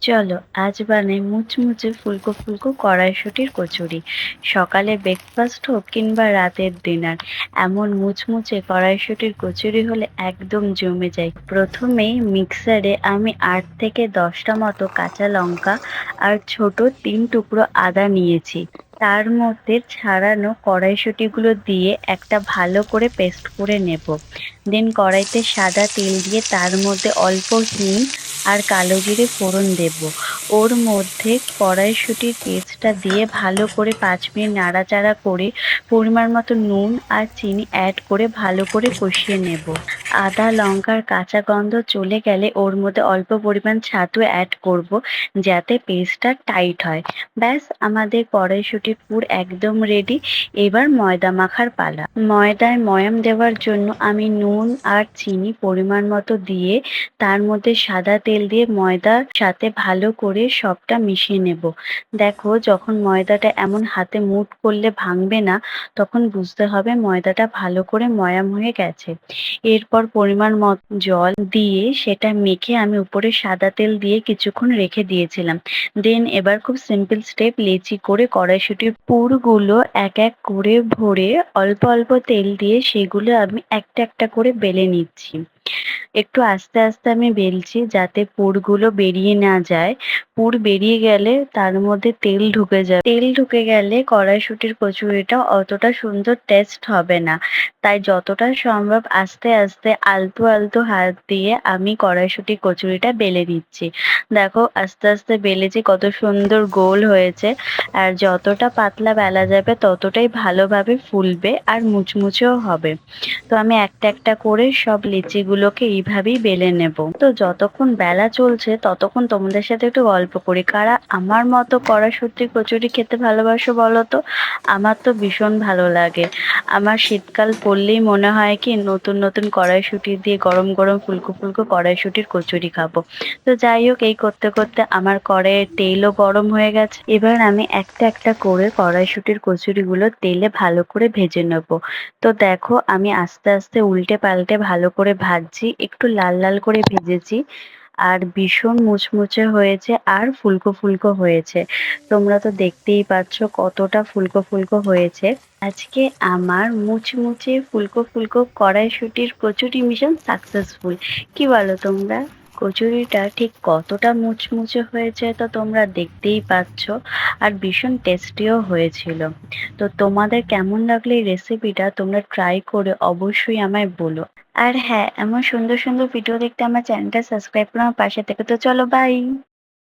চলো আজ বানাই মুচমুচে ফুলকো ফুলকো কড়াইশুঁটির কচুরি। সকালে ব্রেকফাস্ট হোক কিংবা রাতের ডিনার, এমন মুচমুচে কড়াইশুঁটির কচুরি হলে একদম জমে যায়। প্রথমেই মিক্সারে আমি 8 থেকে 10টা মতো কাঁচা লঙ্কা আর ছোট 3 টুকরো আদা নিয়েছি। তার মধ্যে ছাড়ানো কড়াইশুঁটিগুলো দিয়ে একটা ভালো করে পেস্ট করে নেব। দেন কড়াইতে সাদা তেল দিয়ে তার মধ্যে অল্প হিং আর কালো জিরে ফোড়ন দেব। ওর মধ্যে কড়াইশুঁটির পেস্টটা দিয়ে ভালো করে 5 মিনিট নাড়াচাড়া করে পরিমাণ মতো নুন আর চিনি অ্যাড করে ভালো করে কষিয়ে নেব। আদা লঙ্কার কাঁচা গন্ধ চলে গেলে ওর মধ্যে অল্প পরিমাণ ছাতু অ্যাড করব, যাতে পেস্টটা টাইট হয়। ব্যাস, আমাদের কড়াইশুঁটির পুর একদম রেডি। এবার ময়দা মাখার পালা। ময়দায় ময়াম দেওয়ার জন্য আমি নুন আর চিনি পরিমাণ মতো দিয়ে তার মধ্যে সাদা তেল দিয়ে ময়দার সাথে ভালো করে সবটা মিশিয়ে নেব। দেখো, যখন ময়দাটা এমন হাতে মুঠ করলে ভাঙবে না, তখন বুঝতে হবে ময়দাটা ভালো করে ময়াম হয়ে গেছে। এরপর পরিমাণ মতো জল দিয়ে সেটা মেখে আমি উপরে সাদা তেল দিয়ে কিছুক্ষণ রেখে দিয়েছিলাম। দেন এবার খুব সিম্পল স্টেপ, লেচি করে কড়াইশুঁটির পুরগুলো এক এক করে ভরে অল্প অল্প তেল দিয়ে সেগুলো আমি একটা একটা করে বেলে নিচ্ছি। একটু আস্তে আস্তে আমি বেলছি যাতে পুরগুলো বেরিয়ে না যায়। পুর বেরিয়ে গেলে তার মধ্যে তেল ঢুকে যাবে। তেল ঢুকে গেলে কড়াইশুঁটির কচুরিটা অতটা সুন্দর টেস্ট হবে না। তাই যতটা সম্ভব আস্তে আস্তে আলতো আলতো হাত দিয়ে আমি কড়াইশুঁটির কচুরিটা বেলে নিচ্ছি। দেখো, আস্তে আস্তে বেলেছি, কত সুন্দর গোল হয়েছে। আর যতটা পাতলা বেলা যাবে ততটাই ভালোভাবে ফুলবে আর মুচমুচেও হবে। তো আমি একটা একটা করে সব লিচিগুলোকে এইভাবেই বেলে নেব। তো যতক্ষণ বেলা চলছে ততক্ষণ তোমাদের সাথে একটু গল্প করি। কারা আমার মতো কড়াইশুঁটির কচুরি খেতে ভালোবাসো বলো তো? আমার তো ভীষণ ভালো লাগে। আমার শীতকাল পড়লেই মনে হয় কি নতুন নতুন কড়াইশুঁটি দিয়ে গরম গরম ফুলকো ফুলকো কড়াইশুঁটির কচুরি খাবো। তো যাই হোক, এই করতে করতে আমার কড়াইয়ের তেলও গরম হয়ে গেছে। এবার আমি একটা একটা করে কড়াইশুঁটির কচুরিগুলো তেলে ভালো করে ভেজে নেব। তো দেখো, আমি আস্তে আস্তে উল্টে পাল্টে ভালো করে ভাজছি, একটু লাল লাল করে ভেজেছি। আর ভীষণ মুচমুচে হয়েছে আর ফুলকো ফুলকো হয়েছে। তোমরা তো দেখতেই পাচ্ছ কতটা ফুলকো ফুলকো হয়েছে। আজকে আমার মুচমুচে ফুলকো ফুলকো কড়াইশুঁটির কচুরি মিশন সাকসেসফুল। কি বলো তোমরা? কচুরিটা ঠিক কতটা মুচমুচে হয়েছে তো তোমরা দেখতেই পাচ্ছ। আর ভীষণ টেস্টিও হয়েছিল। তো তোমাদের কেমন লাগলো এই রেসিপিটা? তোমরা ট্রাই করে অবশ্যই আমায় বলো। আর হ্যাঁ, এমন সুন্দর সুন্দর ভিডিও দেখতে আমার চ্যানেলটা সাবস্ক্রাইব করে আমার পাশে থেকে। তো চলো, বাই।